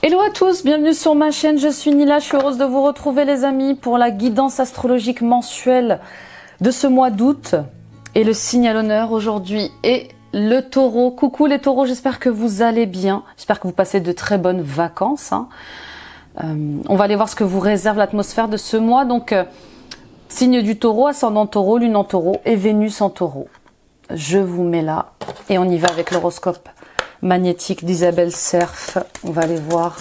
Hello à tous, bienvenue sur ma chaîne, je suis Nila, je suis heureuse de vous retrouver les amis pour la guidance astrologique mensuelle de ce mois d'août. Et le signe à l'honneur aujourd'hui est le taureau. Coucou les taureaux, j'espère que vous allez bien, j'espère que vous passez de très bonnes vacances. On va aller voir ce que vous réserve l'atmosphère de ce mois. Donc, signe du taureau, ascendant taureau, lune en taureau et Vénus en taureau. Je vous mets là et on y va avec l'horoscope magnétique d'Isabelle Cerf. On va aller voir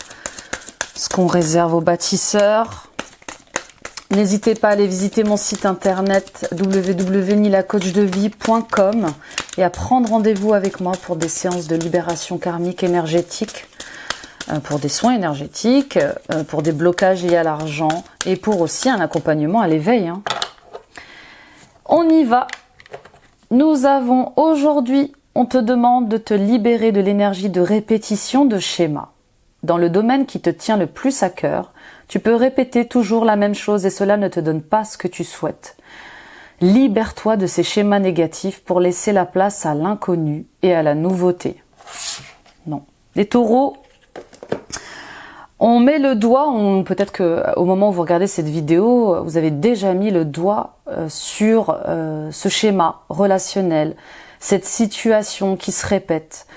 ce qu'on réserve aux bâtisseurs. N'hésitez pas à aller visiter mon site internet www.nilacoachdevie.com et à prendre rendez-vous avec moi pour des séances de libération karmique énergétique, pour des soins énergétiques, pour des blocages liés à l'argent et pour aussi un accompagnement à l'éveil. On y va. Nous avons aujourd'hui, on te demande de te libérer de l'énergie de répétition de schémas. Dans le domaine qui te tient le plus à cœur, tu peux répéter toujours la même chose et cela ne te donne pas ce que tu souhaites. Libère-toi de ces schémas négatifs pour laisser la place à l'inconnu et à la nouveauté. Non. Les taureaux, on met le doigt, peut-être qu'au moment où vous regardez cette vidéo, vous avez déjà mis le doigt sur ce schéma relationnel, cette situation qui se répète,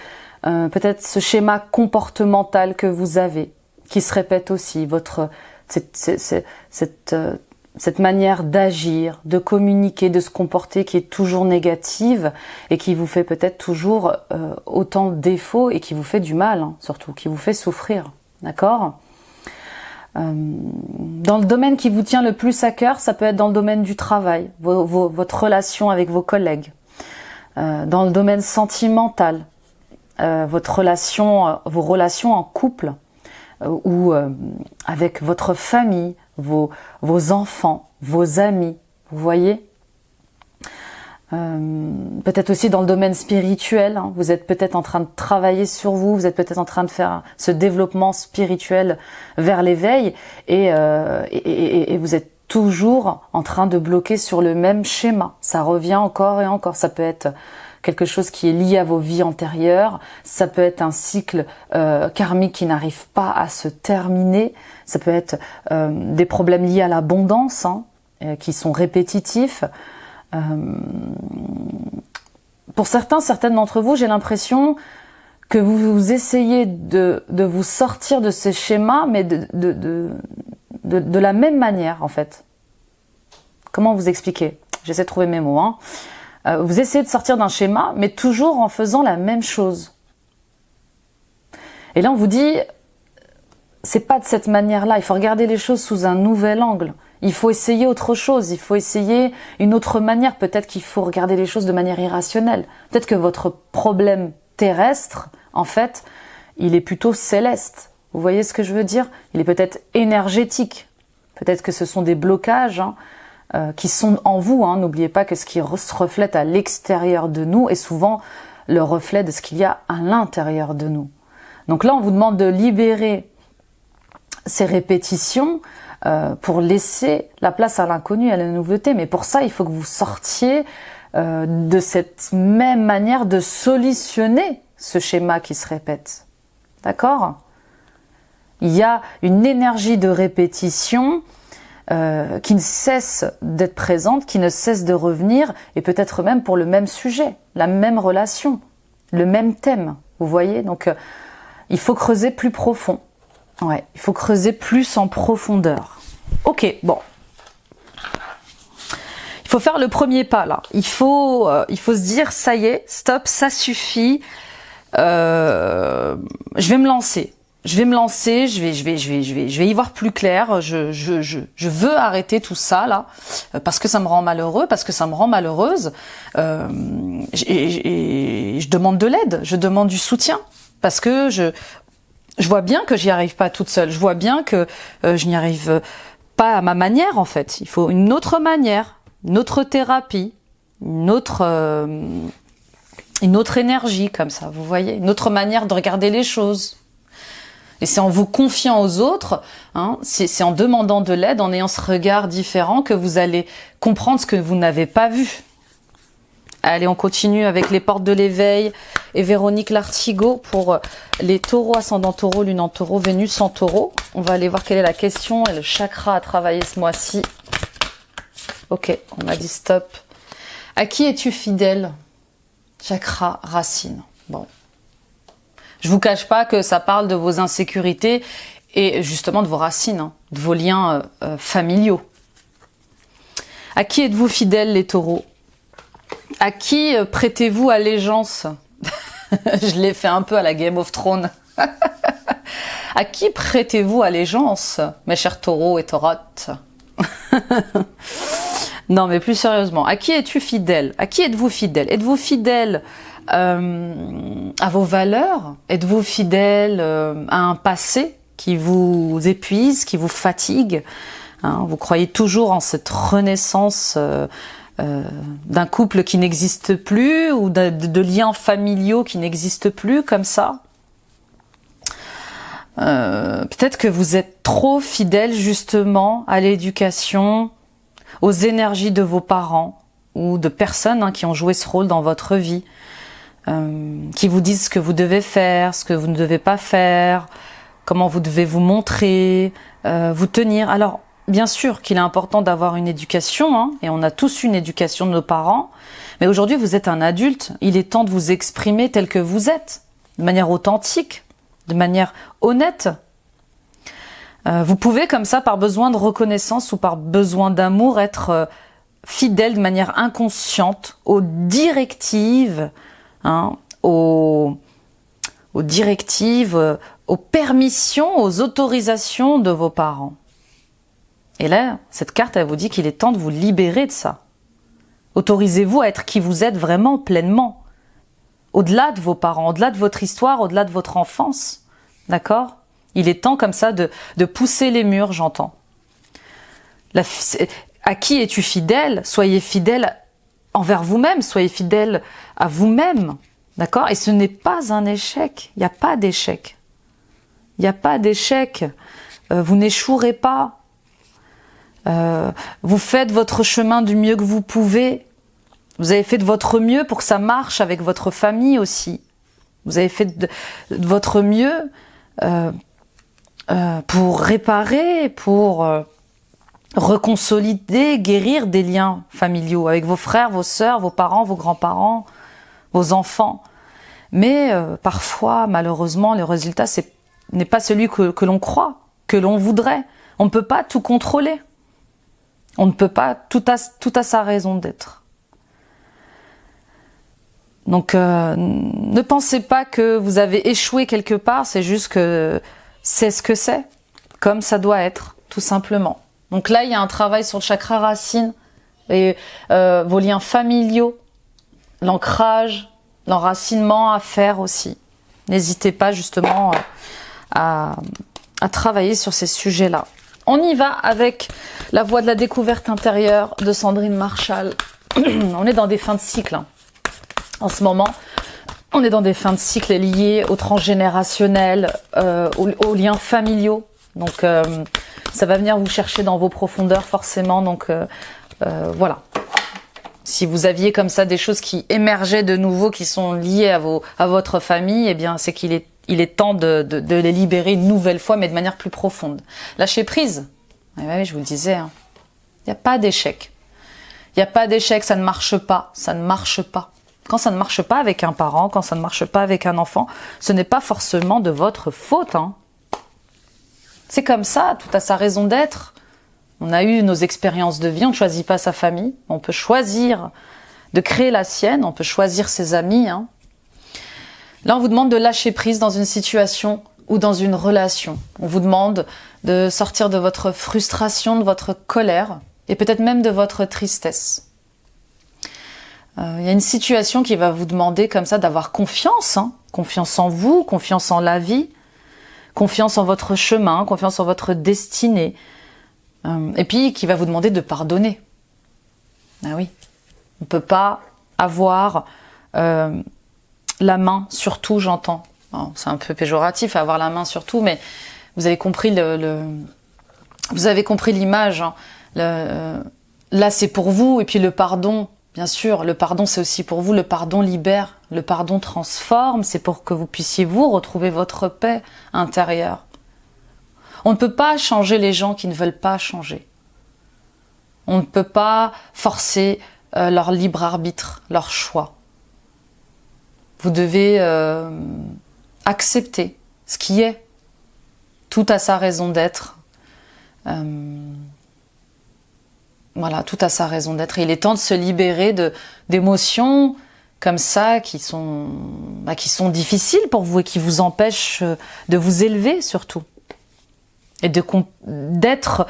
peut-être ce schéma comportemental que vous avez, qui se répète aussi, cette manière d'agir, de communiquer, de se comporter qui est toujours négative et qui vous fait peut-être toujours autant de défauts et qui vous fait du mal, surtout, qui vous fait souffrir. D'accord ? Dans le domaine qui vous tient le plus à cœur, ça peut être dans le domaine du travail, votre relation avec vos collègues, dans le domaine sentimental, vos relations en couple ou avec votre famille, vos enfants, vos amis, vous voyez. Peut-être aussi dans le domaine spirituel, vous êtes peut-être en train de travailler sur vous, vous êtes peut-être en train de faire ce développement spirituel vers l'éveil et vous êtes toujours en train de bloquer sur le même schéma. Ça revient encore et encore. Ça peut être quelque chose qui est lié à vos vies antérieures, ça peut être un cycle karmique qui n'arrive pas à se terminer, ça peut être des problèmes liés à l'abondance qui sont répétitifs. Pour certaines d'entre vous, j'ai l'impression que vous essayez de vous sortir de ces schémas, mais de la même manière, en fait. Comment vous expliquer ? J'essaie de trouver mes mots. Vous essayez de sortir d'un schéma, mais toujours en faisant la même chose. Et là, on vous dit, c'est pas de cette manière-là. Il faut regarder les choses sous un nouvel angle. Il faut essayer autre chose, il faut essayer une autre manière. Peut-être qu'il faut regarder les choses de manière irrationnelle. Peut-être que votre problème terrestre, en fait, il est plutôt céleste. Vous voyez ce que je veux dire ? Il est peut-être énergétique. Peut-être que ce sont des blocages qui sont en vous. N'oubliez pas que ce qui se reflète à l'extérieur de nous est souvent le reflet de ce qu'il y a à l'intérieur de nous. Donc là, on vous demande de libérer ces répétitions pour laisser la place à l'inconnu et à la nouveauté. Mais pour ça, il faut que vous sortiez de cette même manière de solutionner ce schéma qui se répète. D'accord ? Il y a une énergie de répétition qui ne cesse d'être présente, qui ne cesse de revenir, et peut-être même pour le même sujet, la même relation, le même thème. Vous voyez ? Donc, il faut creuser plus profond. Ouais, il faut creuser plus en profondeur. Ok, bon. Il faut faire le premier pas là. Il faut se dire, ça y est, stop, ça suffit. Je vais me lancer. Je vais y voir plus clair. Je veux arrêter tout ça là parce que ça me rend malheureux, parce que ça me rend malheureuse. Et je demande de l'aide, je demande du soutien parce que je vois bien que j'y arrive pas toute seule. Je vois bien que je n'y arrive pas à ma manière, en fait. Il faut une autre manière, une autre thérapie, une autre énergie, comme ça, vous voyez. Une autre manière de regarder les choses. Et c'est en vous confiant aux autres, c'est en demandant de l'aide, en ayant ce regard différent que vous allez comprendre ce que vous n'avez pas vu. Allez, on continue avec les portes de l'éveil et Véronique Lartigot pour les taureaux, ascendant taureau, lune en taureau, Vénus en taureau. On va aller voir quelle est la question et le chakra à travailler ce mois-ci. Ok, on a dit stop. À qui es-tu fidèle? Chakra racine. Bon. Je vous cache pas que ça parle de vos insécurités et justement de vos racines, hein, de vos liens familiaux. À qui êtes-vous fidèles, les taureaux? À qui prêtez-vous allégeance? Je l'ai fait un peu à la Game of Thrones. À qui prêtez-vous allégeance, mes chers taureaux et taurottes? Non, mais plus sérieusement, à qui es-tu fidèle? À qui êtes-vous fidèle? Êtes-vous fidèle à vos valeurs? Êtes-vous fidèle à un passé qui vous épuise, qui vous fatigue, hein? Vous croyez toujours en cette renaissance d'un couple qui n'existe plus ou de liens familiaux qui n'existent plus comme ça? Peut-être que vous êtes trop fidèle justement à l'éducation, aux énergies de vos parents ou de personnes, hein, qui ont joué ce rôle dans votre vie, qui vous disent ce que vous devez faire, ce que vous ne devez pas faire, comment vous devez vous montrer, vous tenir. Alors, bien sûr qu'il est important d'avoir une éducation, hein, et on a tous une éducation de nos parents, mais aujourd'hui vous êtes un adulte, il est temps de vous exprimer tel que vous êtes, de manière authentique, de manière honnête. Vous pouvez comme ça, par besoin de reconnaissance ou par besoin d'amour, être fidèle de manière inconsciente aux directives, hein, aux directives, aux permissions, aux autorisations de vos parents. Et là, cette carte, elle vous dit qu'il est temps de vous libérer de ça. Autorisez-vous à être qui vous êtes vraiment pleinement, au-delà de vos parents, au-delà de votre histoire, au-delà de votre enfance, d'accord? Il est temps comme ça de pousser les murs, j'entends. À qui es-tu fidèle? Soyez fidèle envers vous-même, soyez fidèle à vous-même, d'accord? Et ce n'est pas un échec, il n'y a pas d'échec. Il n'y a pas d'échec, vous n'échouerez pas. Vous faites votre chemin du mieux que vous pouvez. Vous avez fait de votre mieux pour que ça marche avec votre famille aussi. Vous avez fait de votre mieux pour réparer, pour reconsolider, guérir des liens familiaux avec vos frères, vos sœurs, vos parents, vos grands-parents, vos enfants. Mais parfois, malheureusement, le résultat n'est pas celui que l'on croit, que l'on voudrait. On ne peut pas tout contrôler. On ne peut pas, tout a sa raison d'être. Donc, ne pensez pas que vous avez échoué quelque part, c'est juste que c'est ce que c'est, comme ça doit être, tout simplement. Donc là, il y a un travail sur le chakra racine, et vos liens familiaux, l'ancrage, l'enracinement à faire aussi. N'hésitez pas justement à travailler sur ces sujets-là. On y va avec la voie de la découverte intérieure de Sandrine Marshall. On est dans des fins de cycle, hein. En ce moment, on est dans des fins de cycle liées au transgénérationnel, aux liens familiaux. Donc, ça va venir vous chercher dans vos profondeurs forcément. Donc, voilà. Si vous aviez comme ça des choses qui émergeaient de nouveau, qui sont liées à votre famille, eh bien, c'est qu'il est temps de les libérer une nouvelle fois, mais de manière plus profonde. Lâcher prise. Oui, je vous le disais, hein. Il n'y a pas d'échec. Il n'y a pas d'échec, ça ne marche pas. Ça ne marche pas. Quand ça ne marche pas avec un parent, quand ça ne marche pas avec un enfant, ce n'est pas forcément de votre faute, hein. C'est comme ça, tout a sa raison d'être. On a eu nos expériences de vie, on ne choisit pas sa famille. On peut choisir de créer la sienne, on peut choisir ses amis, hein. Là, on vous demande de lâcher prise dans une situation ou dans une relation. On vous demande de sortir de votre frustration, de votre colère et peut-être même de votre tristesse. Il y a une situation qui va vous demander comme ça d'avoir confiance, hein, confiance en vous, confiance en la vie, confiance en votre chemin, confiance en votre destinée, et puis qui va vous demander de pardonner. Ah oui, on ne peut pas avoir la main sur tout, j'entends. C'est un peu péjoratif, avoir la main sur tout, mais vous avez compris vous avez compris l'image, hein. Là, c'est pour vous, et puis le pardon, Bien sûr, le pardon, c'est aussi pour vous. Le pardon libère, le pardon transforme. C'est pour que vous puissiez vous retrouver votre paix intérieure. On ne peut pas changer les gens qui ne veulent pas changer. On ne peut pas forcer leur libre arbitre, leur choix. Vous devez accepter ce qui est. Tout a sa raison d'être. Voilà, tout a sa raison d'être. Et il est temps de se libérer d'émotions comme ça qui sont difficiles pour vous et qui vous empêchent de vous élever surtout. Et d'être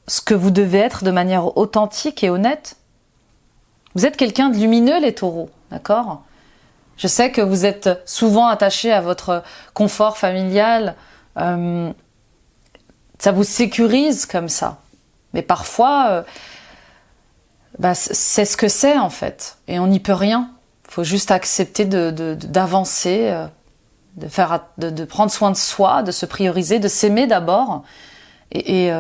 ce que vous devez être de manière authentique et honnête. Vous êtes quelqu'un de lumineux, les taureaux, d'accord ? Je sais que vous êtes souvent attachés à votre confort familial. Ça vous sécurise comme ça. Mais parfois, c'est ce que c'est en fait. Et on n'y peut rien. Il faut juste accepter d'avancer, de prendre soin de soi, de se prioriser, de s'aimer d'abord. Et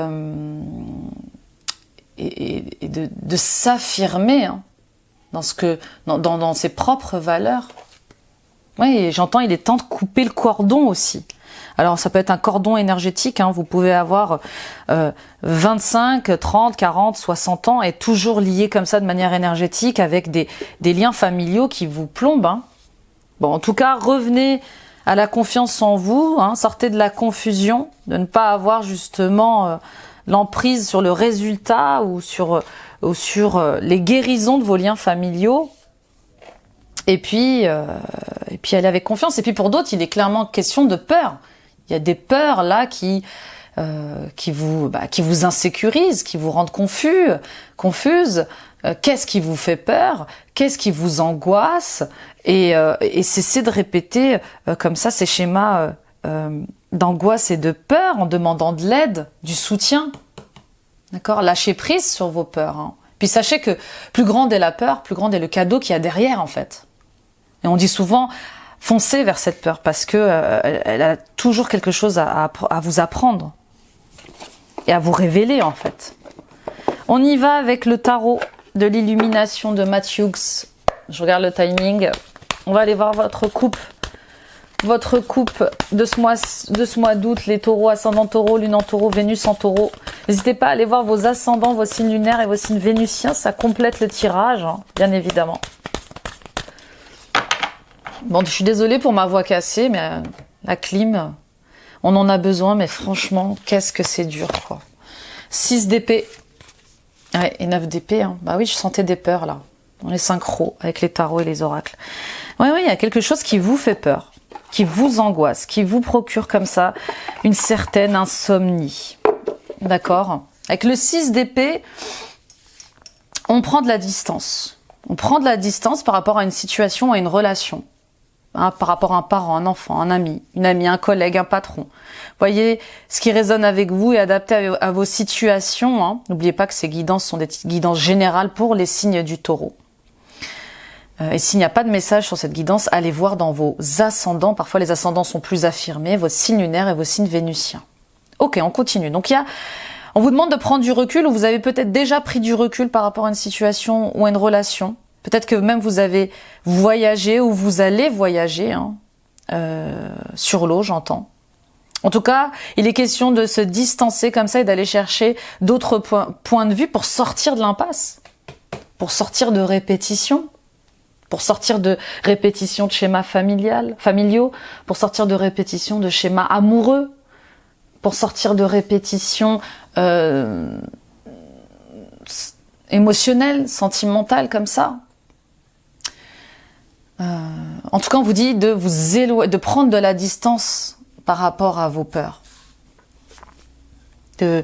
de s'affirmer dans ses propres valeurs. Oui, j'entends, il est temps de couper le cordon aussi. Alors ça peut être un cordon énergétique, vous pouvez avoir 25, 30, 40, 60 ans et toujours lié comme ça de manière énergétique avec des liens familiaux qui vous plombent. Bon, en tout cas, revenez à la confiance en vous, sortez de la confusion, de ne pas avoir justement l'emprise sur le résultat ou sur les guérisons de vos liens familiaux. Et puis aller avec confiance. Et puis pour d'autres, il est clairement question de peur. Il y a des peurs là qui vous insécurisent, qui vous rendent confuses. Qu'est-ce qui vous fait peur? Qu'est-ce qui vous angoisse? Et cessez de répéter comme ça ces schémas d'angoisse et de peur en demandant de l'aide, du soutien. D'accord? Lâchez prise sur vos peurs. Puis sachez que plus grande est la peur, plus grande est le cadeau qu'il y a derrière en fait. Et on dit souvent foncez vers cette peur parce que elle a toujours quelque chose à vous apprendre et à vous révéler en fait. On y va avec le tarot de l'illumination de Matt Hughes. Je regarde le timing. On va aller voir votre coupe de ce mois d'août, les taureaux, ascendant taureau, lune en taureau, Vénus en taureau. N'hésitez pas à aller voir vos ascendants, vos signes lunaires et vos signes vénusiens, ça complète le tirage, bien évidemment. Bon, je suis désolée pour ma voix cassée, mais la clim, on en a besoin, mais franchement, qu'est-ce que c'est dur, quoi. 6 d'épée. Ouais, et 9 d'épée, Bah oui, je sentais des peurs, là. On est synchro avec les tarots et les oracles. Oui, il y a quelque chose qui vous fait peur, qui vous angoisse, qui vous procure comme ça une certaine insomnie. D'accord? Avec le 6 d'épée, on prend de la distance. On prend de la distance par rapport à une situation, à une relation. Par rapport à un parent, un enfant, un ami, une amie, un collègue, un patron. Voyez ce qui résonne avec vous et adapté à vos situations. N'oubliez pas que ces guidances sont des guidances générales pour les signes du taureau. Et s'il n'y a pas de message sur cette guidance, allez voir dans vos ascendants. Parfois, les ascendants sont plus affirmés, vos signes lunaires et vos signes vénusiens. Ok, on continue. Donc, on vous demande de prendre du recul, ou vous avez peut-être déjà pris du recul par rapport à une situation ou à une relation. Peut-être que même vous avez voyagé ou vous allez voyager sur l'eau, j'entends. En tout cas, il est question de se distancer comme ça et d'aller chercher d'autres points de vue pour sortir de l'impasse, pour sortir de répétition, pour sortir de répétition de schémas familiaux, pour sortir de répétition de schémas amoureux, pour sortir de répétition émotionnelle, sentimentale comme ça. En tout cas, on vous dit de prendre de la distance par rapport à vos peurs. De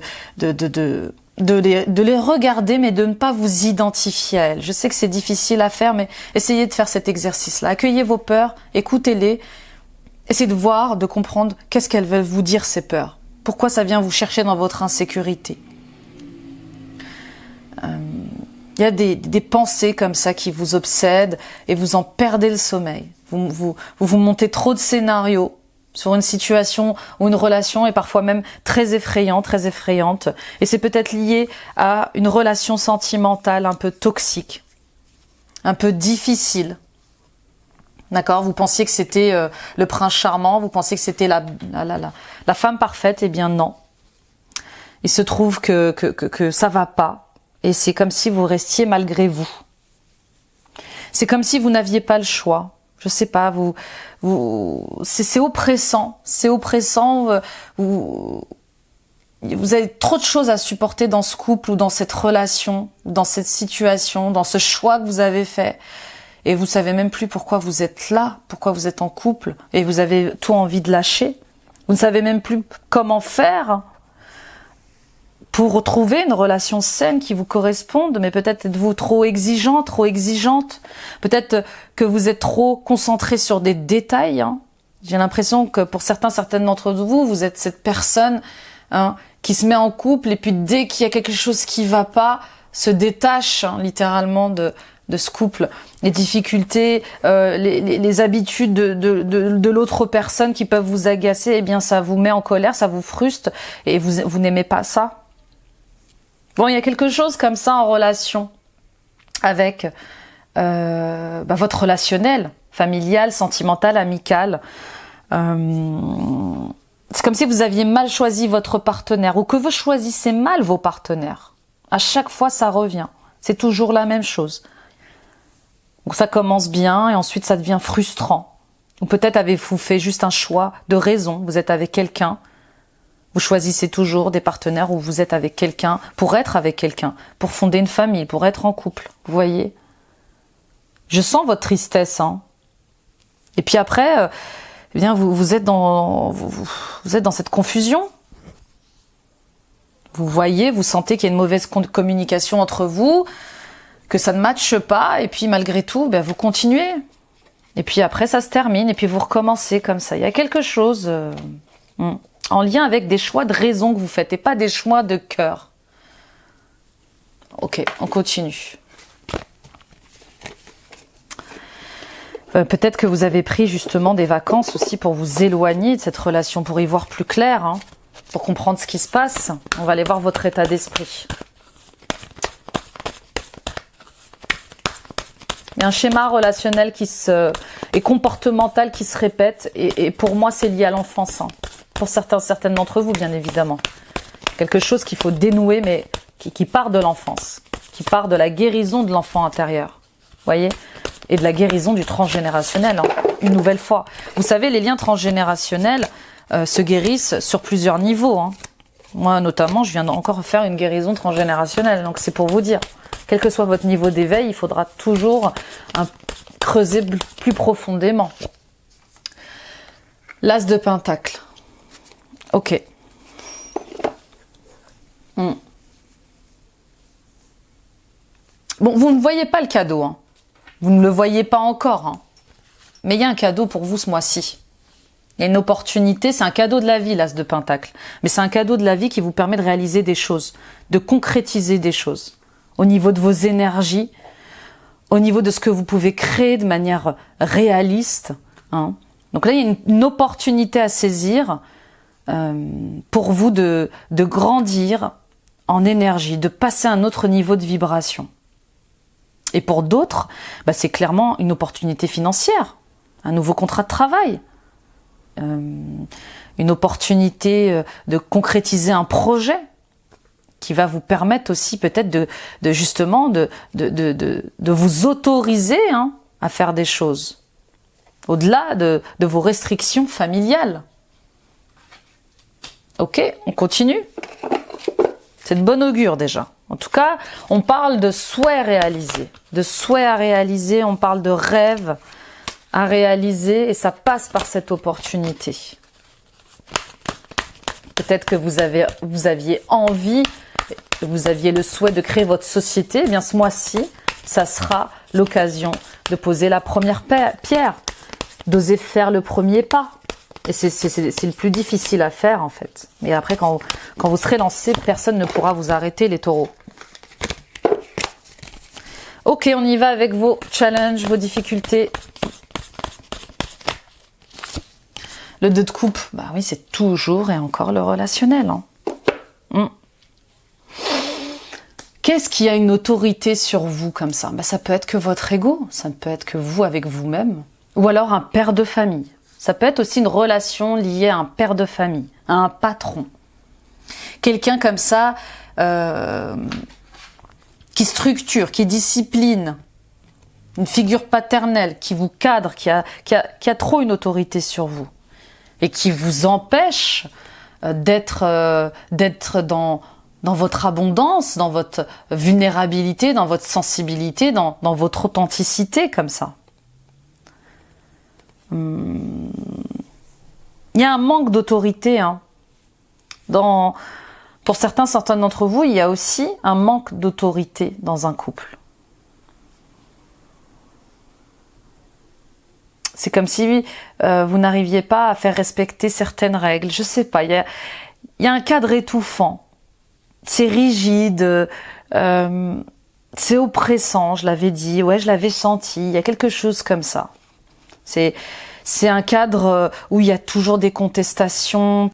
les regarder, mais de ne pas vous identifier à elles. Je sais que c'est difficile à faire, mais essayez de faire cet exercice-là. Accueillez vos peurs, écoutez-les, essayez de voir, de comprendre qu'est-ce qu'elles veulent vous dire, ces peurs. Pourquoi ça vient vous chercher dans votre insécurité. Il y a des pensées comme ça qui vous obsèdent et vous en perdez le sommeil. Vous montez trop de scénarios sur une situation ou une relation est parfois même très effrayante, très effrayante. Et c'est peut-être lié à une relation sentimentale un peu toxique, un peu difficile. D'accord? Vous pensiez que c'était le prince charmant, vous pensiez que c'était la femme parfaite, eh bien non. Il se trouve que ça va pas. Et c'est comme si vous restiez malgré vous. C'est comme si vous n'aviez pas le choix. Je sais pas, c'est oppressant. C'est oppressant. Vous avez trop de choses à supporter dans ce couple ou dans cette relation, dans cette situation, dans ce choix que vous avez fait. Et vous savez même plus pourquoi vous êtes là, pourquoi vous êtes en couple. Et vous avez tout envie de lâcher. Vous ne savez même plus comment faire pour retrouver une relation saine qui vous corresponde, mais peut-être êtes-vous trop exigeant, trop exigeante. Peut-être que vous êtes trop concentré sur des détails. Hein. J'ai l'impression que pour certaines d'entre vous, vous êtes cette personne qui se met en couple et puis dès qu'il y a quelque chose qui va pas, se détache littéralement de ce couple. Les difficultés, les habitudes de l'autre personne qui peuvent vous agacer, eh bien ça vous met en colère, ça vous frustre et vous n'aimez pas ça. Bon, il y a quelque chose comme ça en relation avec votre relationnel, familial, sentimental, amical. C'est comme si vous aviez mal choisi votre partenaire ou que vous choisissez mal vos partenaires. À chaque fois, ça revient. C'est toujours la même chose. Donc ça commence bien et ensuite ça devient frustrant. Ou peut-être avez-vous fait juste un choix de raison. Vous êtes avec quelqu'un. Vous choisissez toujours des partenaires où vous êtes avec quelqu'un pour être avec quelqu'un, pour fonder une famille, pour être en couple. Vous voyez? Je sens votre tristesse. Hein. Et puis après, eh bien vous êtes dans cette confusion. Vous voyez, vous sentez qu'il y a une mauvaise communication entre vous, que ça ne matche pas, et puis malgré tout, vous continuez. Et puis après, ça se termine, et puis vous recommencez comme ça. Il y a quelque chose en lien avec des choix de raison que vous faites, et pas des choix de cœur. Ok, on continue. Peut-être que vous avez pris justement des vacances aussi pour vous éloigner de cette relation, pour y voir plus clair, hein, pour comprendre ce qui se passe. On va aller voir votre état d'esprit. Il y a un schéma relationnel et comportemental qui se répète, et pour moi c'est lié à l'enfance. Hein. Pour certaines d'entre vous, bien évidemment. Quelque chose qu'il faut dénouer, mais qui part de l'enfance, qui part de la guérison de l'enfant intérieur. Vous voyez ? Et de la guérison du transgénérationnel, hein, une nouvelle fois. Vous savez, les liens transgénérationnels se guérissent sur plusieurs niveaux. Hein. Moi, notamment, je viens encore faire une guérison transgénérationnelle, donc c'est pour vous dire. Quel que soit votre niveau d'éveil, il faudra toujours creuser plus profondément. L'As de Pentacle. Ok. Bon, vous ne voyez pas le cadeau, hein. Vous ne le voyez pas encore, hein. Mais il y a un cadeau pour vous ce mois-ci. Il y a une opportunité, c'est un cadeau de la vie, l'As de Pentacle. Mais c'est un cadeau de la vie qui vous permet de réaliser des choses, de concrétiser des choses. Au niveau de vos énergies, au niveau de ce que vous pouvez créer de manière réaliste. Hein. Donc là, il y a une opportunité à saisir pour vous de grandir en énergie, de passer à un autre niveau de vibration. Et pour d'autres, c'est clairement une opportunité financière, un nouveau contrat de travail, une opportunité de concrétiser un projet qui va vous permettre aussi peut-être de vous autoriser à faire des choses, au-delà de vos restrictions familiales. Ok, on continue. C'est de bon augure déjà. En tout cas, on parle de souhaits réalisés, de souhaits à réaliser, on parle de rêves à réaliser et ça passe par cette opportunité. Peut-être que vous aviez envie, vous aviez le souhait de créer votre société, eh bien ce mois-ci, ça sera l'occasion de poser la première pierre, d'oser faire le premier pas. Et c'est le plus difficile à faire en fait. Mais après, quand vous serez lancé, personne ne pourra vous arrêter, les taureaux. Ok, on y va avec vos challenges, vos difficultés. Le 2 de coupe, bah oui, c'est toujours et encore le relationnel. Hein. Qu'est-ce qui a une autorité sur vous comme ça? Bah, ça peut être que votre ego, ça peut être que vous avec vous-même, ou alors un père de famille. Ça peut être aussi une relation liée à un père de famille, à un patron. Quelqu'un comme ça qui structure, qui discipline, une figure paternelle qui vous cadre, qui a trop une autorité sur vous et qui vous empêche d'être dans votre abondance, dans votre vulnérabilité, dans votre sensibilité, dans votre authenticité comme ça. Il y a un manque d'autorité. Hein. Pour certains d'entre vous, il y a aussi un manque d'autorité dans un couple. C'est comme si vous n'arriviez pas à faire respecter certaines règles. Je sais pas, il y a un cadre étouffant. C'est rigide, c'est oppressant, je l'avais dit, ouais, je l'avais senti, il y a quelque chose comme ça. C'est un cadre où il y a toujours des contestations,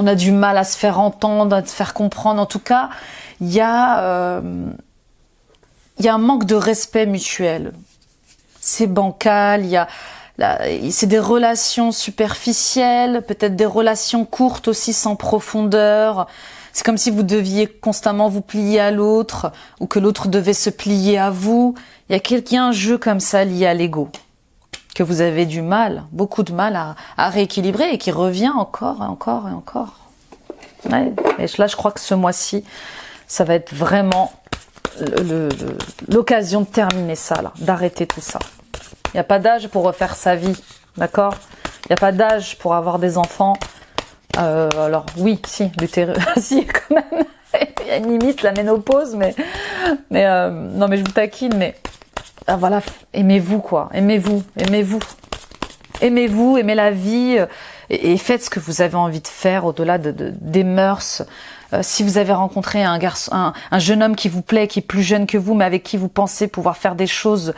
on a du mal à se faire entendre, à se faire comprendre. En tout cas, il y a un manque de respect mutuel. C'est bancal, c'est des relations superficielles, peut-être des relations courtes aussi sans profondeur. C'est comme si vous deviez constamment vous plier à l'autre ou que l'autre devait se plier à vous. Il y a un jeu comme ça lié à l'ego que vous avez du mal, beaucoup de mal à rééquilibrer et qui revient encore et encore et encore. Ouais, et là, je crois que ce mois-ci, ça va être vraiment l'occasion de terminer ça, là, d'arrêter tout ça. Il n'y a pas d'âge pour refaire sa vie, d'accord? Il n'y a pas d'âge pour avoir des enfants. Alors oui, si, l'utérus, si quand même, il y a une limite, la ménopause, mais non mais je vous taquine, mais voilà, aimez-vous quoi, aimez-vous, aimez la vie et faites ce que vous avez envie de faire au-delà des mœurs. Si vous avez rencontré un jeune homme qui vous plaît, qui est plus jeune que vous, mais avec qui vous pensez pouvoir faire des choses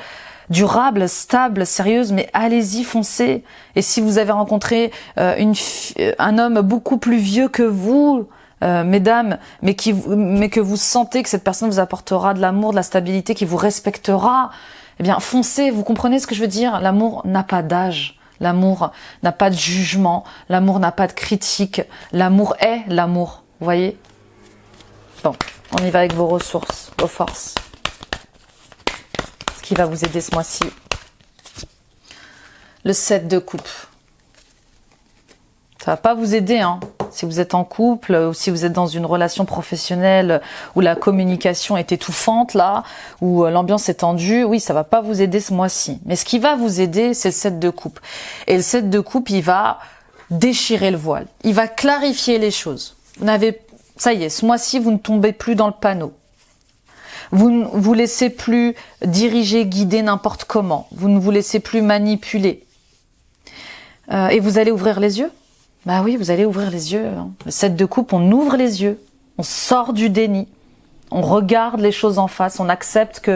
durable, stable, sérieuse, mais allez-y, foncez. Et si vous avez rencontré un homme beaucoup plus vieux que vous, mesdames, mais que vous sentez que cette personne vous apportera de l'amour, de la stabilité, qui vous respectera, eh bien, foncez. Vous comprenez ce que je veux dire? L'amour n'a pas d'âge. L'amour n'a pas de jugement. L'amour n'a pas de critique. L'amour est l'amour. Vous voyez? Bon, on y va avec vos ressources, vos forces. Qui va vous aider ce mois-ci. Le 7 de coupe. Ça va pas vous aider, hein. Si vous êtes en couple ou si vous êtes dans une relation professionnelle où la communication est étouffante, là, où l'ambiance est tendue, oui, ça va pas vous aider ce mois-ci. Mais ce qui va vous aider, c'est le 7 de coupe. Et le 7 de coupe, il va déchirer le voile. Il va clarifier les choses. Ça y est, ce mois-ci, vous ne tombez plus dans le panneau. Vous ne vous laissez plus diriger, guider n'importe comment. Vous ne vous laissez plus manipuler. Et vous allez ouvrir les yeux? Bah oui, vous allez ouvrir les yeux. Hein. Le 7 de coupe, on ouvre les yeux. On sort du déni. On regarde les choses en face. On accepte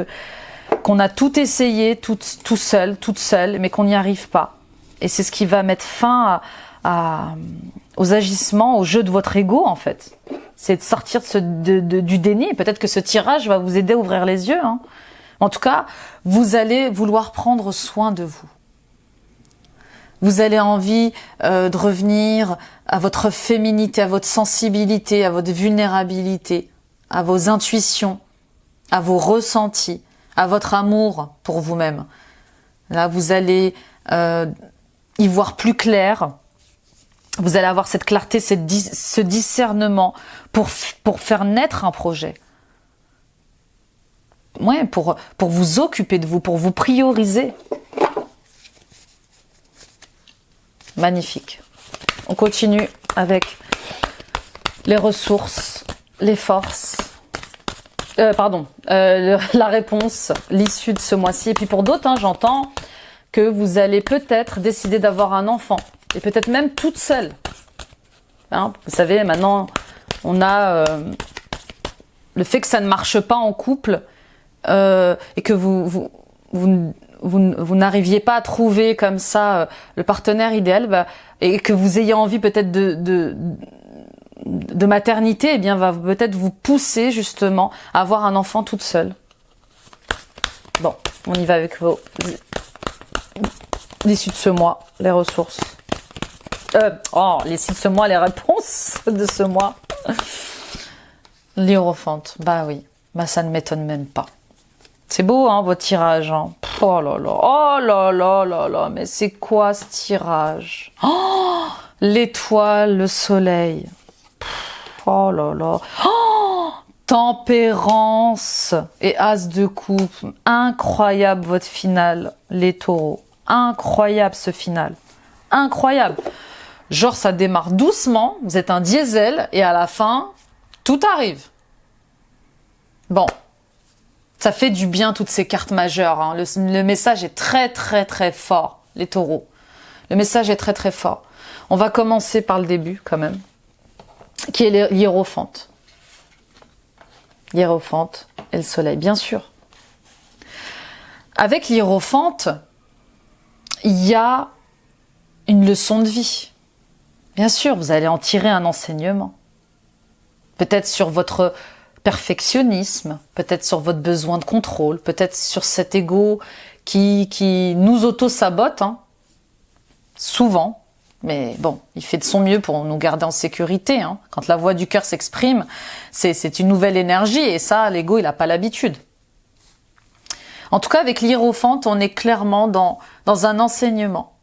qu'on a tout essayé, tout seul, toute seule, mais qu'on n'y arrive pas. Et c'est ce qui va mettre fin aux agissements, au jeu de votre ego, en fait. C'est de sortir du déni. Peut-être que ce tirage va vous aider à ouvrir les yeux. Hein. En tout cas, vous allez vouloir prendre soin de vous. Vous allez envie de revenir à votre féminité, à votre sensibilité, à votre vulnérabilité, à vos intuitions, à vos ressentis, à votre amour pour vous-même. Là, vous allez y voir plus clair. Vous allez avoir cette clarté, ce discernement pour faire naître un projet. Ouais, pour vous occuper de vous, pour vous prioriser. Magnifique. On continue avec les ressources, les forces. La réponse, l'issue de ce mois-ci. Et puis pour d'autres, hein, j'entends que vous allez peut-être décider d'avoir un enfant. Et peut-être même toute seule. Hein, vous savez, maintenant, on a le fait que ça ne marche pas en couple et que vous vous n'arriviez pas à trouver comme ça le partenaire idéal, et que vous ayez envie peut-être de maternité, eh bien va peut-être vous pousser justement à avoir un enfant toute seule. Bon, on y va avec l'issue de ce mois, les ressources. L'issue de ce mois, les réponses de ce mois. L'Hiérophante, bah oui, bah ça ne m'étonne même pas. C'est beau, hein, votre tirage. Hein. Oh là là, mais c'est quoi ce tirage? Oh, l'étoile, le soleil. Oh là là. Oh, tempérance et as de coupe. Incroyable votre finale, les taureaux. Incroyable ce final. Incroyable. Genre ça démarre doucement, vous êtes un diesel et à la fin, tout arrive. Bon. Ça fait du bien toutes ces cartes majeures. Hein. Le message est très très très fort, les taureaux. Le message est très très fort. On va commencer par le début quand même, qui est l'Hiérophante. L'Hiérophante et le soleil, bien sûr. Avec l'Hiérophante, il y a une leçon de vie. Bien sûr, vous allez en tirer un enseignement. Peut-être sur votre perfectionnisme, peut-être sur votre besoin de contrôle, peut-être sur cet ego qui nous auto-sabote, hein, souvent, mais bon, il fait de son mieux pour nous garder en sécurité. Hein. Quand la voix du cœur s'exprime, c'est une nouvelle énergie, et ça, l'ego, il n'a pas l'habitude. En tout cas, avec l'Hiérophante, on est clairement dans un enseignement.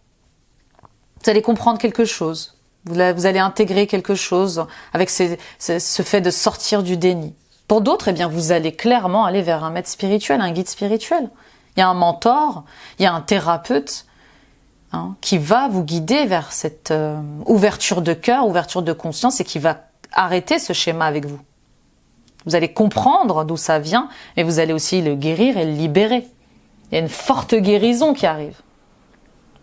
Vous allez comprendre quelque chose, vous allez intégrer quelque chose avec ce fait de sortir du déni. Pour d'autres, eh bien, vous allez clairement aller vers un maître spirituel, un guide spirituel. Il y a un mentor, il y a un thérapeute, hein, qui va vous guider vers cette ouverture de cœur, ouverture de conscience, et qui va arrêter ce schéma avec vous. Vous allez comprendre d'où ça vient, mais vous allez aussi le guérir et le libérer. Il y a une forte guérison qui arrive.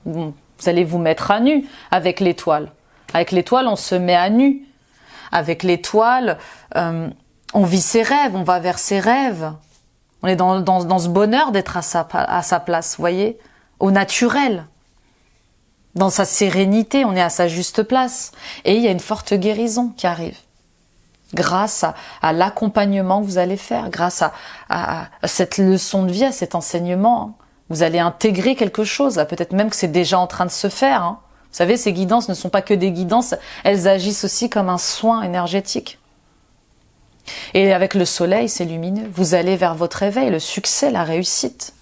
Vous allez vous mettre à nu avec l'étoile. Avec l'étoile, on se met à nu. Avec l'étoile, on vit ses rêves, on va vers ses rêves. On est dans ce bonheur d'être à sa place, vous voyez, au naturel. Dans sa sérénité, on est à sa juste place. Et il y a une forte guérison qui arrive. Grâce à l'accompagnement que vous allez faire, grâce à cette leçon de vie, à cet enseignement. Vous allez intégrer quelque chose, peut-être même que c'est déjà en train de se faire. Hein. Vous savez, ces guidances ne sont pas que des guidances, elles agissent aussi comme un soin énergétique. Et avec le soleil, c'est lumineux. Vous allez vers votre éveil, le succès, la réussite.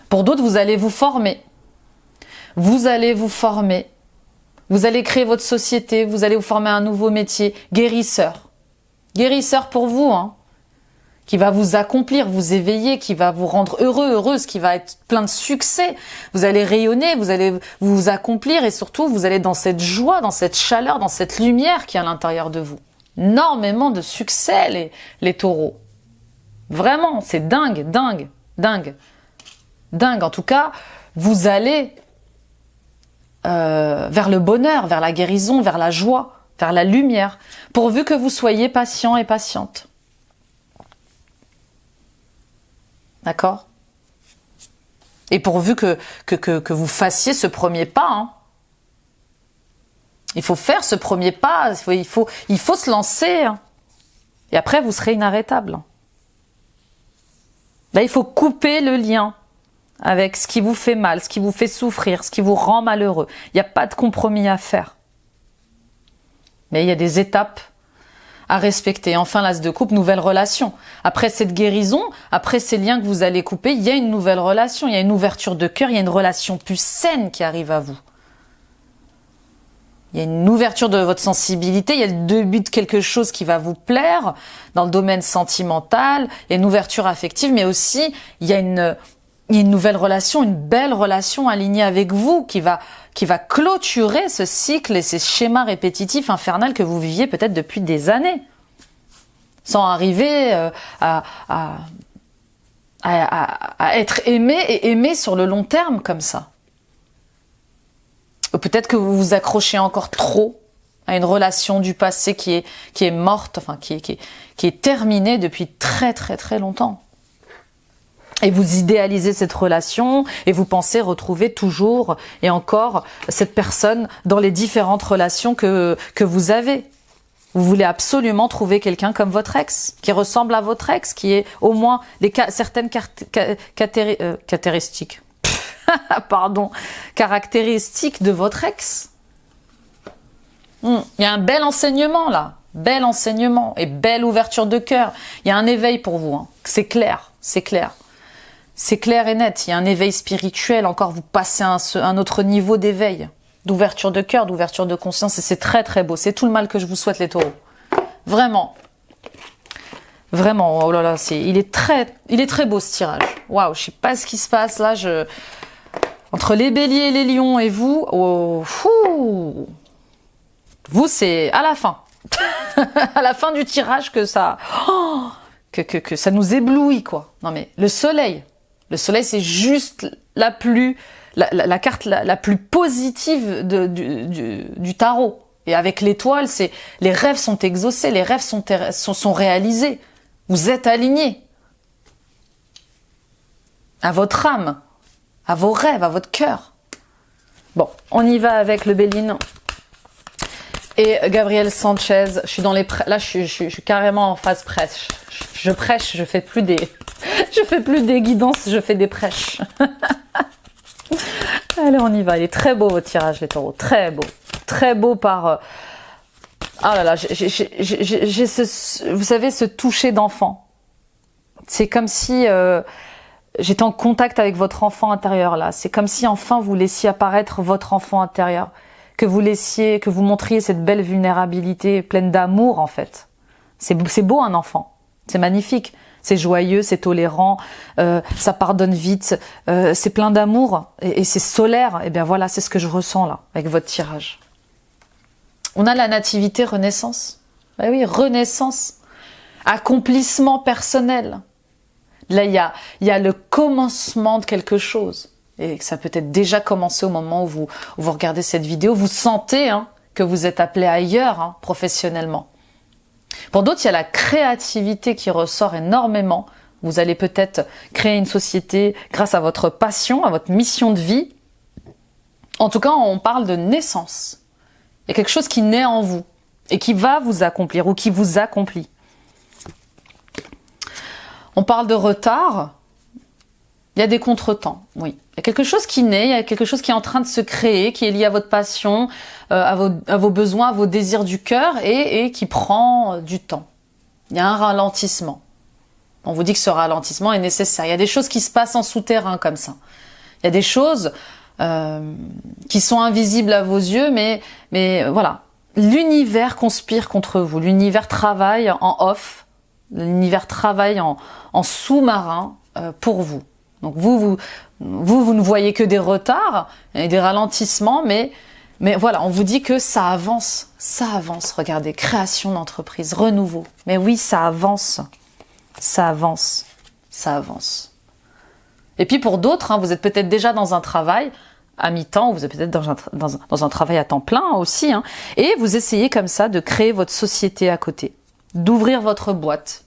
Pour d'autres, vous allez vous former. Vous allez vous former. Vous allez créer votre société, vous allez vous former un nouveau métier, guérisseur. Guérisseur pour vous, hein, qui va vous accomplir, vous éveiller, qui va vous rendre heureux, heureuse, qui va être plein de succès. Vous allez rayonner, vous allez vous accomplir, et surtout, vous allez dans cette joie, dans cette chaleur, dans cette lumière qui est à l'intérieur de vous. Énormément de succès, les taureaux. Vraiment, c'est dingue, dingue, dingue. Dingue, en tout cas, vous allez vers le bonheur, vers la guérison, vers la joie, vers la lumière, pourvu que vous soyez patient et patiente. D'accord? Et pourvu que vous fassiez ce premier pas. Hein. Il faut faire ce premier pas, il faut se lancer. Hein. Et après, vous serez inarrêtable. Là, il faut couper le lien avec ce qui vous fait mal, ce qui vous fait souffrir, ce qui vous rend malheureux. Il n'y a pas de compromis à faire. Mais il y a des étapes à respecter. Enfin, l'as de coupe, nouvelle relation. Après cette guérison, après ces liens que vous allez couper, il y a une nouvelle relation, il y a une ouverture de cœur, il y a une relation plus saine qui arrive à vous. Il y a une ouverture de votre sensibilité, il y a le début de quelque chose qui va vous plaire dans le domaine sentimental, il y a une ouverture affective, mais aussi il y a une nouvelle relation, une belle relation alignée avec vous qui va clôturer ce cycle et ces schémas répétitifs infernaux que vous viviez peut-être depuis des années, sans arriver à être aimé et aimé sur le long terme comme ça. Ou peut-être que vous vous accrochez encore trop à une relation du passé qui est morte, enfin qui est terminée depuis très très très longtemps. Et vous idéalisez cette relation et vous pensez retrouver toujours et encore cette personne dans les différentes relations que vous avez. Vous voulez absolument trouver quelqu'un comme votre ex, qui ressemble à votre ex, qui est au moins certaines caractéristiques. Pardon, caractéristiques de votre ex. Il y a un bel enseignement là, bel enseignement et belle ouverture de cœur. Il y a un éveil pour vous, hein. C'est clair, c'est clair. C'est clair et net, il y a un éveil spirituel, encore vous passez à un autre niveau d'éveil, d'ouverture de cœur, d'ouverture de conscience, et c'est très très beau. C'est tout le mal que je vous souhaite les taureaux. Vraiment. Vraiment, oh là là, il est très beau ce tirage. Waouh, je sais pas ce qui se passe là, entre les béliers et les lions et vous, oh, fou. Vous c'est à la fin. À la fin du tirage que ça... Oh, que ça nous éblouit quoi. Non mais le soleil c'est juste la carte la plus positive du tarot. Et avec l'étoile, les rêves sont exaucés, les rêves sont réalisés. Vous êtes alignés à votre âme, à vos rêves, à votre cœur. Bon, on y va avec le Béline et Gabriel Sanchez. Je suis dans les là, je suis carrément en phase prêche. Je prêche, je fais plus des guidances, je fais des prêches. Allez, on y va. Il est très beau votre tirage, les taureaux. Très beau par... Ah là là, j'ai vous savez, ce toucher d'enfant. C'est comme si j'étais en contact avec votre enfant intérieur là. C'est comme si enfin vous laissiez apparaître votre enfant intérieur. Que vous montriez cette belle vulnérabilité pleine d'amour en fait. C'est beau un enfant. C'est magnifique, c'est joyeux, c'est tolérant, ça pardonne vite, c'est plein d'amour et c'est solaire. Et bien voilà, c'est ce que je ressens là, avec votre tirage. On a la nativité renaissance. Eh oui, renaissance, accomplissement personnel. Là, il y a le commencement de quelque chose. Et ça peut être déjà commencé au moment où vous regardez cette vidéo. Vous sentez que vous êtes appelé ailleurs professionnellement. Pour d'autres, il y a la créativité qui ressort énormément. Vous allez peut-être créer une société grâce à votre passion, à votre mission de vie. En tout cas, on parle de naissance. Il y a quelque chose qui naît en vous et qui va vous accomplir ou qui vous accomplit. On parle de retard. Il y a des contretemps, oui. Il y a quelque chose qui naît, il y a quelque chose qui est en train de se créer, qui est lié à votre passion, à vos besoins, à vos désirs du cœur et qui prend du temps. Il y a un ralentissement. On vous dit que ce ralentissement est nécessaire. Il y a des choses qui se passent en souterrain comme ça. Il y a des choses qui sont invisibles à vos yeux, mais voilà. L'univers conspire contre vous. L'univers travaille en off. L'univers travaille en sous-marin pour vous. Donc vous ne voyez que des retards et des ralentissements, mais voilà, on vous dit que ça avance. Regardez, création d'entreprise, renouveau. Mais oui, ça avance. Et puis pour d'autres, vous êtes peut-être déjà dans un travail à mi-temps, ou vous êtes peut-être dans un travail à temps plein aussi, et vous essayez comme ça de créer votre société à côté, d'ouvrir votre boîte,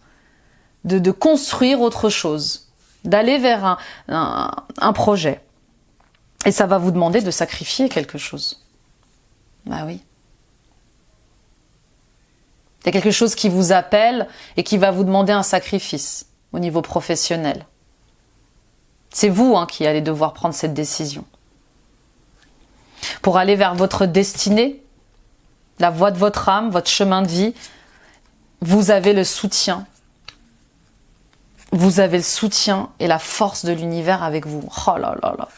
de construire autre chose, d'aller vers un projet. Et ça va vous demander de sacrifier quelque chose. Bah oui. Il y a quelque chose qui vous appelle et qui va vous demander un sacrifice au niveau professionnel. C'est vous qui allez devoir prendre cette décision. Pour aller vers votre destinée, la voie de votre âme, votre chemin de vie, vous avez le soutien. Vous avez le soutien et la force de l'univers avec vous. Oh là là là.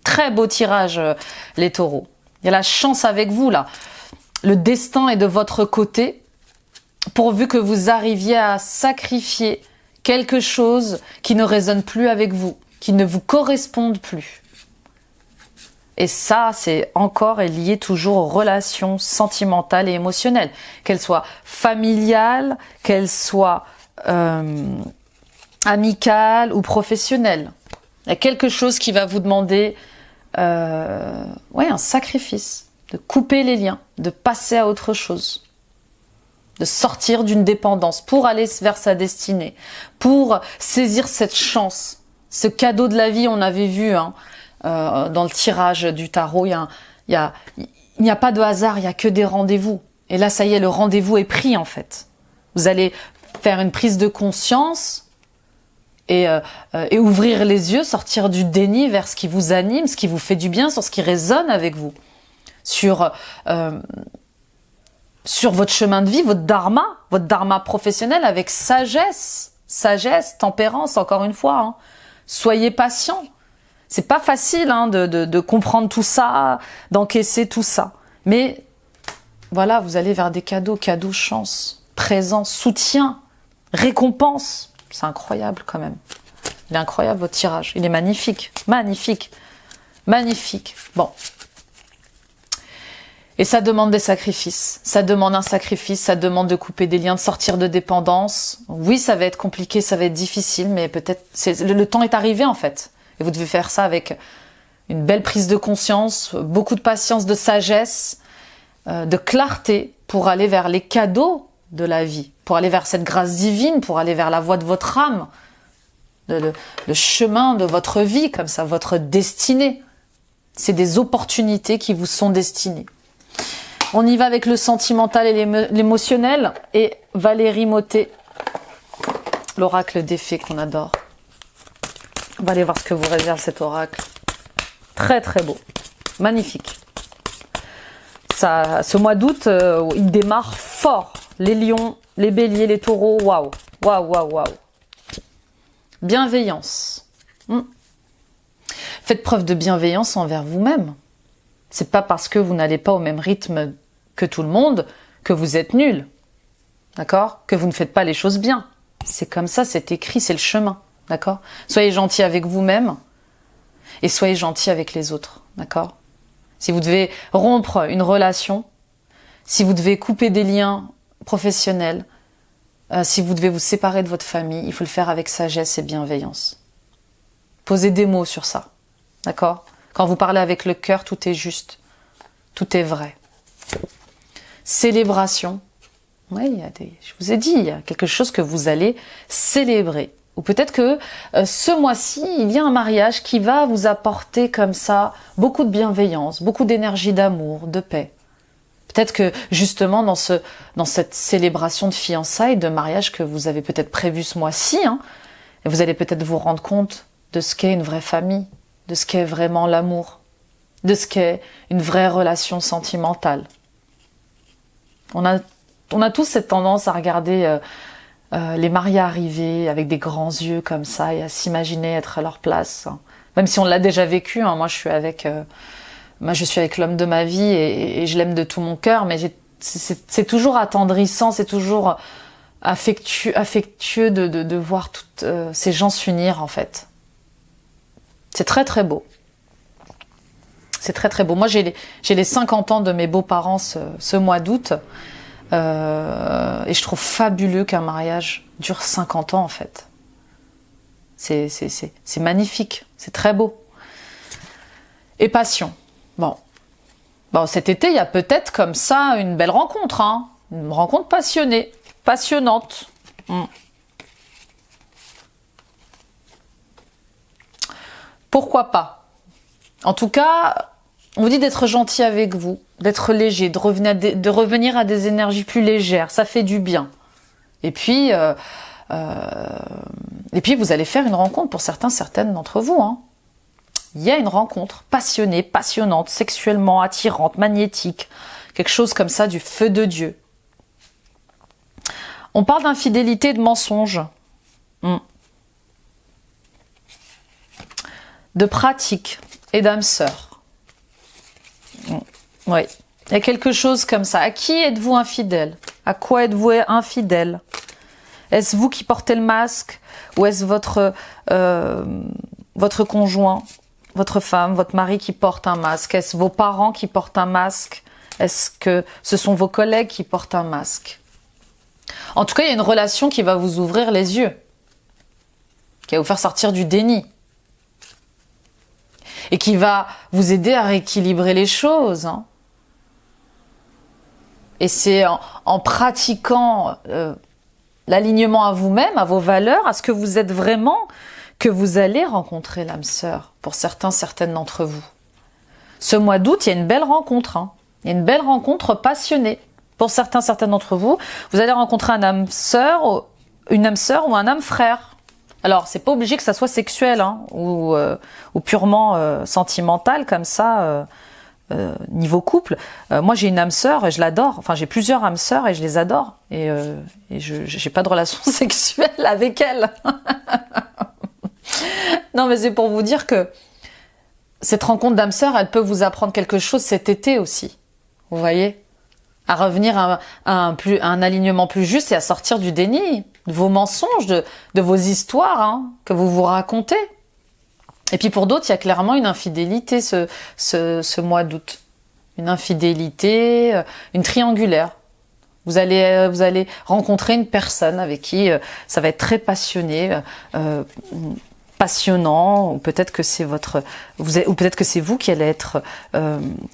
Très beau tirage, les taureaux. Il y a la chance avec vous, là. Le destin est de votre côté, pourvu que vous arriviez à sacrifier quelque chose qui ne résonne plus avec vous, qui ne vous corresponde plus. Et ça, c'est encore lié toujours aux relations sentimentales et émotionnelles, qu'elles soient familiales, qu'elles soient amicales ou professionnelles. Il y a quelque chose qui va vous demander un sacrifice, de couper les liens, de passer à autre chose, de sortir d'une dépendance pour aller vers sa destinée, pour saisir cette chance Ce cadeau de la vie, on avait vu hein, dans le tirage du tarot, il n'y a pas de hasard, il n'y a que des rendez-vous. Et là, ça y est, le rendez-vous est pris en fait. Vous allez faire une prise de conscience et ouvrir les yeux, sortir du déni vers ce qui vous anime, ce qui vous fait du bien, sur ce qui résonne avec vous. Sur votre chemin de vie, votre dharma professionnel avec sagesse, tempérance, encore une fois. Hein. Soyez patient. C'est pas facile hein, de comprendre tout ça, d'encaisser tout ça. Mais voilà, vous allez vers des cadeaux, chance, présence, soutien, récompense. C'est incroyable quand même. Il est incroyable votre tirage. Il est magnifique, magnifique, magnifique. Bon. Et ça demande des sacrifices. Ça demande un sacrifice, ça demande de couper des liens, de sortir de dépendance. Oui, ça va être compliqué, ça va être difficile, mais peut-être le temps est arrivé en fait. Et vous devez faire ça avec une belle prise de conscience, beaucoup de patience, de sagesse, de clarté pour aller vers les cadeaux de la vie, pour aller vers cette grâce divine, pour aller vers la voie de votre âme, le chemin de votre vie, comme ça, votre destinée. C'est des opportunités qui vous sont destinées. On y va avec le sentimental et l'émotionnel. Et Valérie Mottet, l'oracle des fées qu'on adore. On va aller voir ce que vous réserve cet oracle. Très très beau. Magnifique. Ça, ce mois d'août, il démarre fort. Les lions, les béliers, les taureaux, waouh. Waouh, waouh, waouh. Bienveillance. Faites preuve de bienveillance envers vous-même. C'est pas parce que vous n'allez pas au même rythme que tout le monde que vous êtes nul. D'accord? Que vous ne faites pas les choses bien. C'est comme ça, c'est écrit, c'est le chemin. D'accord? Soyez gentil avec vous-même et soyez gentil avec les autres. D'accord? Si vous devez rompre une relation, si vous devez couper des liens professionnels, si vous devez vous séparer de votre famille, il faut le faire avec sagesse et bienveillance. Posez des mots sur ça. D'accord? Quand vous parlez avec le cœur, tout est juste. Tout est vrai. Célébration. Oui, je vous ai dit, il y a quelque chose que vous allez célébrer. Ou peut-être que ce mois-ci, il y a un mariage qui va vous apporter comme ça beaucoup de bienveillance, beaucoup d'énergie, d'amour, de paix. Peut-être que justement dans cette célébration de fiançailles, de mariage que vous avez peut-être prévu ce mois-ci, hein, vous allez peut-être vous rendre compte de ce qu'est une vraie famille, de ce qu'est vraiment l'amour, de ce qu'est une vraie relation sentimentale. On a tous cette tendance à regarder les mariés arriver avec des grands yeux comme ça et à s'imaginer être à leur place. Même si on l'a déjà vécu, hein. Moi je suis avec l'homme de ma vie et je l'aime de tout mon cœur, mais c'est toujours attendrissant, c'est toujours affectueux de voir toutes ces gens s'unir en fait. C'est très très beau. C'est très très beau. Moi j'ai les 50 ans de mes beaux-parents ce mois d'août. Et je trouve fabuleux qu'un mariage dure 50 ans en fait. C'est magnifique, c'est très beau. Et passion. Bon, cet été, il y a peut-être comme ça une belle rencontre, hein, une rencontre passionnée, passionnante. Pourquoi pas? En tout cas, on vous dit d'être gentil avec vous, d'être léger, de revenir à des énergies plus légères. Ça fait du bien. Et puis vous allez faire une rencontre pour certaines d'entre vous. Hein. Il y a une rencontre passionnée, passionnante, sexuellement attirante, magnétique. Quelque chose comme ça, du feu de Dieu. On parle d'infidélité, de mensonge. De pratique et d'âme sœur. Oui. Il y a quelque chose comme ça. À qui êtes-vous infidèle? À quoi êtes-vous infidèle? Est-ce vous qui portez le masque? Ou est-ce votre conjoint, votre femme, votre mari qui porte un masque? Est-ce vos parents qui portent un masque? Est-ce que ce sont vos collègues qui portent un masque? En tout cas, il y a une relation qui va vous ouvrir les yeux, qui va vous faire sortir du déni et qui va vous aider à rééquilibrer les choses. Hein. Et c'est en pratiquant l'alignement à vous-même, à vos valeurs, à ce que vous êtes vraiment, que vous allez rencontrer l'âme sœur, pour certains, certaines d'entre vous. Ce mois d'août, il y a une belle rencontre. Il y a une belle rencontre passionnée. Pour certains, certaines d'entre vous, vous allez rencontrer une âme sœur ou un âme frère. Alors, c'est pas obligé que ça soit sexuel ou purement sentimental comme ça, niveau couple. Moi, j'ai une âme sœur et je l'adore. Enfin, j'ai plusieurs âmes sœurs et je les adore. Et je j'ai pas de relation sexuelle avec elles. Non, mais c'est pour vous dire que cette rencontre d'âme sœur, elle peut vous apprendre quelque chose cet été aussi. Vous voyez ? À revenir à un alignement plus juste et à sortir du déni, de vos mensonges, de vos histoires que vous vous racontez. Et puis pour d'autres, il y a clairement une infidélité ce mois d'août. Une infidélité, une triangulaire. Vous allez rencontrer une personne avec qui ça va être très passionné, passionnant, ou peut-être que c'est peut-être que c'est vous qui allez être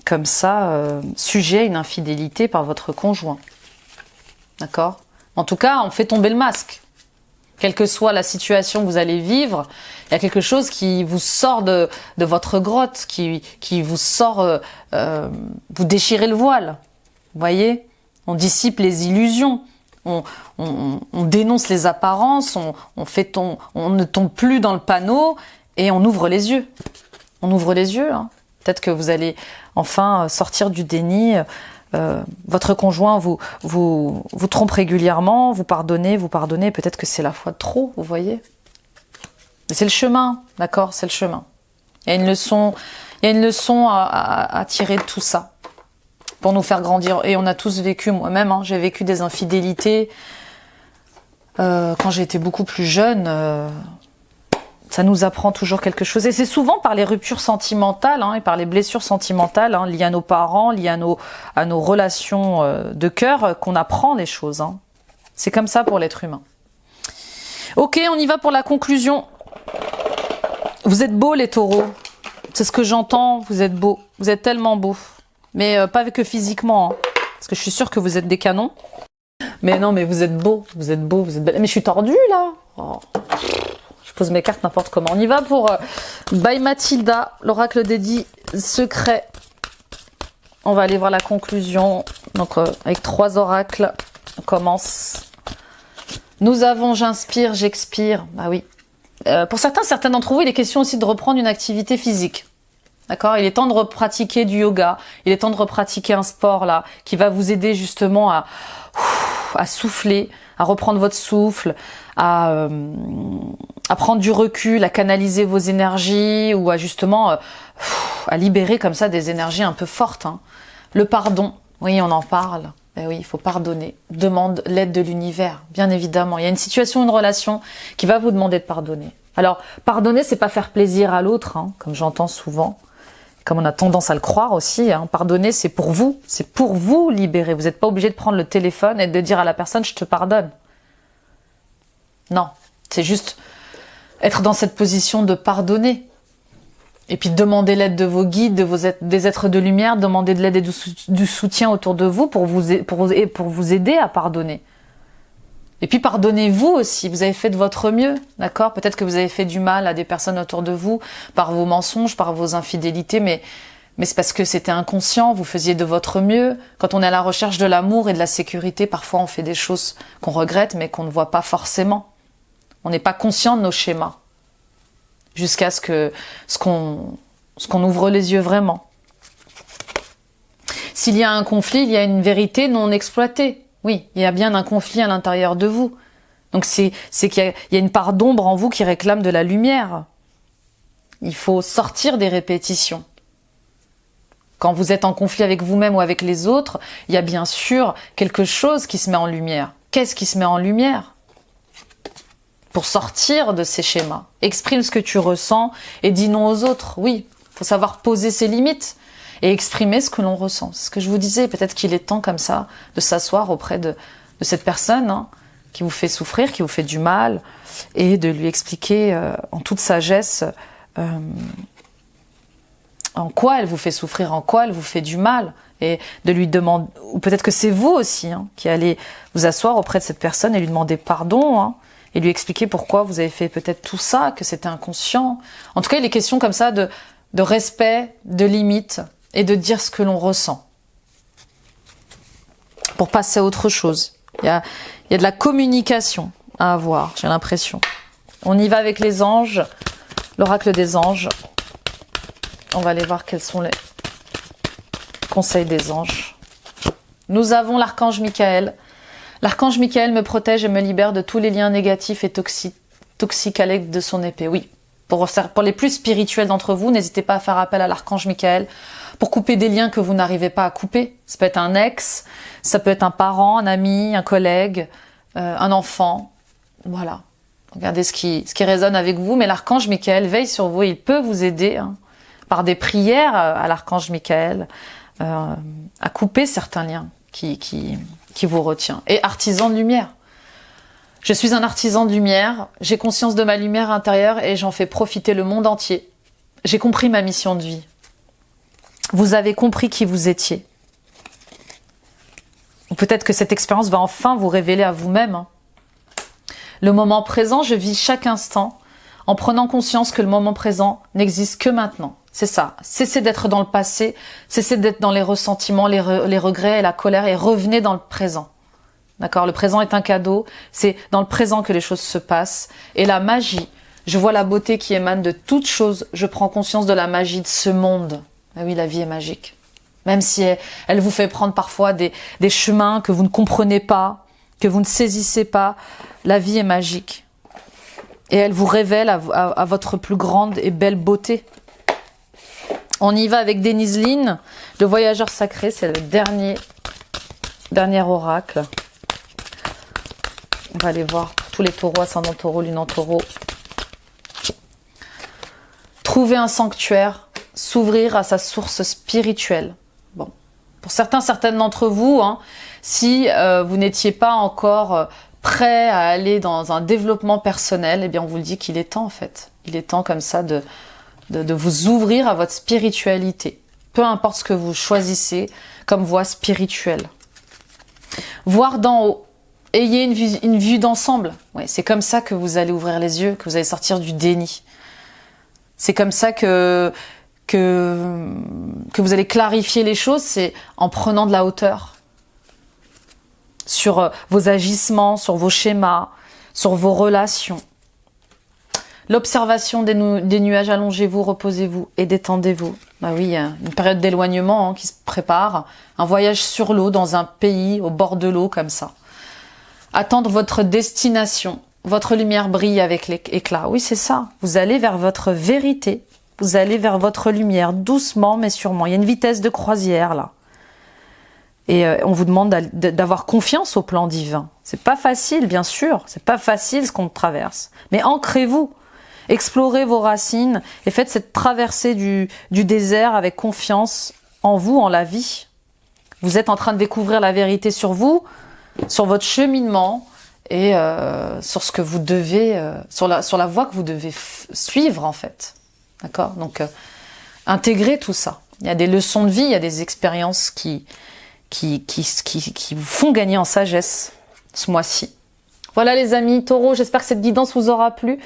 comme ça sujet à une infidélité par votre conjoint. D'accord ? En tout cas, on fait tomber le masque. Quelle que soit la situation que vous allez vivre, il y a quelque chose qui vous sort de votre grotte, qui vous sort, vous déchirez le voile. Vous voyez ? On dissipe les illusions. On dénonce les apparences, on ne tombe plus dans le panneau et on ouvre les yeux. On ouvre les yeux. Peut-être que vous allez enfin sortir du déni. Votre conjoint vous trompe régulièrement, vous pardonnez. Peut-être que c'est la fois de trop, vous voyez. Mais c'est le chemin, d'accord ? C'est le chemin. Il y a une leçon à tirer de tout ça. Pour nous faire grandir. Et on a tous vécu, moi-même, j'ai vécu des infidélités quand j'étais beaucoup plus jeune. Ça nous apprend toujours quelque chose. Et c'est souvent par les ruptures sentimentales et par les blessures sentimentales liées à nos parents, liées à nos relations de cœur qu'on apprend les choses. C'est comme ça pour l'être humain. Ok, on y va pour la conclusion. Vous êtes beaux les taureaux. C'est ce que j'entends, vous êtes beaux. Vous êtes tellement beaux. Mais pas que physiquement, parce que je suis sûre que vous êtes des canons. Mais non, mais vous êtes beaux, vous êtes belles. Mais je suis tordue, là. Oh. Je pose mes cartes n'importe comment. On y va pour By Mathilda, l'oracle des 10 secrets. On va aller voir la conclusion. Donc, avec 3 oracles, on commence. Nous avons j'inspire, j'expire. Ah oui. Pour certaines d'entre vous, il est question aussi de reprendre une activité physique. D'accord ? Il est temps de repratiquer du yoga. Il est temps de repratiquer un sport là qui va vous aider justement à souffler, à reprendre votre souffle, à prendre du recul, à canaliser vos énergies ou à justement à libérer comme ça des énergies un peu fortes. Le pardon, oui, on en parle. Ben oui, il faut pardonner. Demande l'aide de l'univers, bien évidemment. Il y a une situation, une relation qui va vous demander de pardonner. Alors, pardonner, c'est pas faire plaisir à l'autre, comme j'entends souvent. Comme on a tendance à le croire aussi, pardonner, c'est pour vous libérer. Vous n'êtes pas obligé de prendre le téléphone et de dire à la personne « je te pardonne ». Non, c'est juste être dans cette position de pardonner. Et puis demander l'aide de vos guides, des êtres de lumière, demander de l'aide et du soutien autour de vous pour vous aider à pardonner. Et puis pardonnez-vous aussi, vous avez fait de votre mieux, d'accord ? Peut-être que vous avez fait du mal à des personnes autour de vous, par vos mensonges, par vos infidélités, mais c'est parce que c'était inconscient, vous faisiez de votre mieux. Quand on est à la recherche de l'amour et de la sécurité, parfois on fait des choses qu'on regrette, mais qu'on ne voit pas forcément. On n'est pas conscient de nos schémas, jusqu'à ce qu'on ouvre les yeux vraiment. S'il y a un conflit, il y a une vérité non exploitée. Oui, il y a bien un conflit à l'intérieur de vous. Donc c'est qu'il y a une part d'ombre en vous qui réclame de la lumière. Il faut sortir des répétitions. Quand vous êtes en conflit avec vous-même ou avec les autres, il y a bien sûr quelque chose qui se met en lumière. Qu'est-ce qui se met en lumière ? Pour sortir de ces schémas. Exprime ce que tu ressens et dis non aux autres. Oui, il faut savoir poser ses limites et exprimer ce que l'on ressent. C'est ce que je vous disais, peut-être qu'il est temps comme ça de s'asseoir auprès de cette personne qui vous fait souffrir, qui vous fait du mal, et de lui expliquer en toute sagesse en quoi elle vous fait souffrir, en quoi elle vous fait du mal, et de lui demander, ou peut-être que c'est vous aussi qui allez vous asseoir auprès de cette personne et lui demander pardon, et lui expliquer pourquoi vous avez fait peut-être tout ça, que c'était inconscient. En tout cas, il est question comme ça de respect, de limite et de dire ce que l'on ressent. Pour passer à autre chose. Il y a de la communication à avoir, j'ai l'impression. On y va avec les anges, l'oracle des anges. On va aller voir quels sont les conseils des anges. Nous avons l'archange Michael. L'archange Michael me protège et me libère de tous les liens négatifs et toxiques à l'aide de son épée. Oui, pour les plus spirituels d'entre vous, n'hésitez pas à faire appel à l'archange Michael pour couper des liens que vous n'arrivez pas à couper. Ça peut être un ex, ça peut être un parent, un ami, un collègue, un enfant. Voilà. Regardez ce qui résonne avec vous. Mais l'archange Michael veille sur vous. Il peut vous aider par des prières à l'archange Michael à couper certains liens qui vous retient. Et artisan de lumière. Je suis un artisan de lumière, j'ai conscience de ma lumière intérieure et j'en fais profiter le monde entier. J'ai compris ma mission de vie. Vous avez compris qui vous étiez. Ou peut-être que cette expérience va enfin vous révéler à vous-même. Le moment présent, je vis chaque instant en prenant conscience que le moment présent n'existe que maintenant. C'est ça. Cessez d'être dans le passé, cessez d'être dans les ressentiments, les regrets et la colère et revenez dans le présent. D'accord ? Le présent est un cadeau, c'est dans le présent que les choses se passent. Et la magie, je vois la beauté qui émane de toute chose, je prends conscience de la magie de ce monde. Ah oui, la vie est magique. Même si elle vous fait prendre parfois des chemins que vous ne comprenez pas, que vous ne saisissez pas, la vie est magique. Et elle vous révèle à votre plus grande et belle beauté. On y va avec Denise Lynn, le voyageur sacré, c'est le dernier oracle. On va aller voir tous les taureaux, ascendant taureau, lune en taureau. Trouver un sanctuaire, s'ouvrir à sa source spirituelle. Bon, pour certaines d'entre vous, si vous n'étiez pas encore prêt à aller dans un développement personnel, eh bien on vous le dit qu'il est temps en fait. Il est temps comme ça de vous ouvrir à votre spiritualité. Peu importe ce que vous choisissez comme voie spirituelle. Voir d'en haut. Ayez une vue d'ensemble. Ouais, c'est comme ça que vous allez ouvrir les yeux, que vous allez sortir du déni. C'est comme ça que vous allez clarifier les choses, c'est en prenant de la hauteur sur vos agissements, sur vos schémas, sur vos relations. L'observation des nuages, allongez-vous, reposez-vous et détendez-vous. Bah oui, il y a une période d'éloignement qui se prépare, un voyage sur l'eau dans un pays au bord de l'eau comme ça. Attendre votre destination, votre lumière brille avec l'éclat. Oui, c'est ça. Vous allez vers votre vérité, vous allez vers votre lumière, doucement mais sûrement. Il y a une vitesse de croisière là. Et on vous demande d'avoir confiance au plan divin. C'est pas facile, bien sûr. C'est pas facile ce qu'on traverse. Mais ancrez-vous. Explorez vos racines et faites cette traversée du désert avec confiance en vous, en la vie. Vous êtes en train de découvrir la vérité sur vous, sur votre cheminement et sur ce que vous devez, sur la voie que vous devez suivre en fait. D'accord ? Donc, intégrez tout ça. Il y a des leçons de vie, il y a des expériences qui vous font gagner en sagesse ce mois-ci. Voilà les amis, taureaux, j'espère que cette guidance vous aura plu.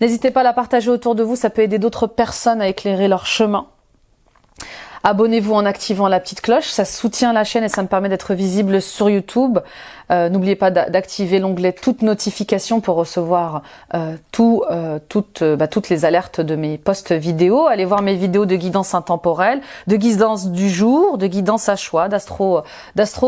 N'hésitez pas à la partager autour de vous, ça peut aider d'autres personnes à éclairer leur chemin. Abonnez-vous en activant la petite cloche, ça soutient la chaîne et ça me permet d'être visible sur YouTube. N'oubliez pas d'activer l'onglet toutes notifications pour recevoir toutes les alertes de mes posts vidéo. Allez voir mes vidéos de guidance intemporelle, de guidance du jour, de guidance à choix, d'astro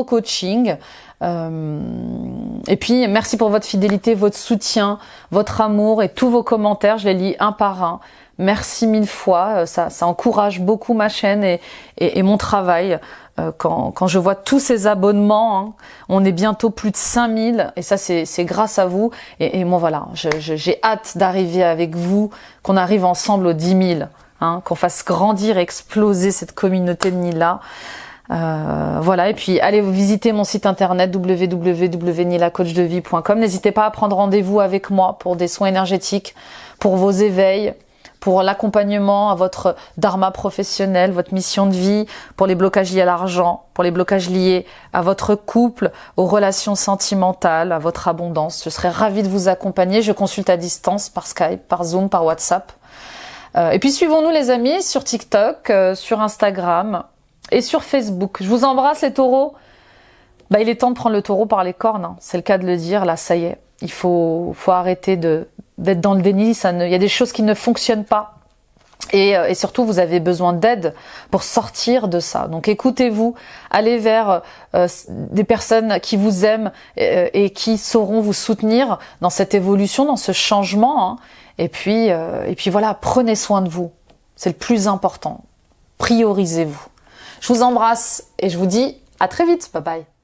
coaching. Et puis merci pour votre fidélité, votre soutien, votre amour et tous vos commentaires, je les lis un par un. Merci mille fois, ça encourage beaucoup ma chaîne et mon travail. Quand je vois tous ces abonnements, on est bientôt plus de 5000 et ça c'est grâce à vous. Et moi voilà, j'ai hâte d'arriver avec vous, qu'on arrive ensemble aux 10 000, qu'on fasse grandir et exploser cette communauté de Nila. Voilà, et puis allez visiter mon site internet www.nilacoachdevie.com. N'hésitez pas à prendre rendez-vous avec moi pour des soins énergétiques, pour vos éveils, pour l'accompagnement à votre dharma professionnel, votre mission de vie, pour les blocages liés à l'argent, pour les blocages liés à votre couple, aux relations sentimentales, à votre abondance. Je serais ravie de vous accompagner. Je consulte à distance par Skype, par Zoom, par WhatsApp. Et puis suivons-nous les amis sur TikTok, sur Instagram et sur Facebook. Je vous embrasse les taureaux. Il est temps de prendre le taureau par les cornes, hein. C'est le cas de le dire, là ça y est. Il faut arrêter d'être dans le déni, il y a des choses qui ne fonctionnent pas. Et surtout, vous avez besoin d'aide pour sortir de ça. Donc écoutez-vous, allez vers des personnes qui vous aiment et qui sauront vous soutenir dans cette évolution, dans ce changement, hein. Et puis voilà, prenez soin de vous. C'est le plus important. Priorisez-vous. Je vous embrasse et je vous dis à très vite. Bye bye.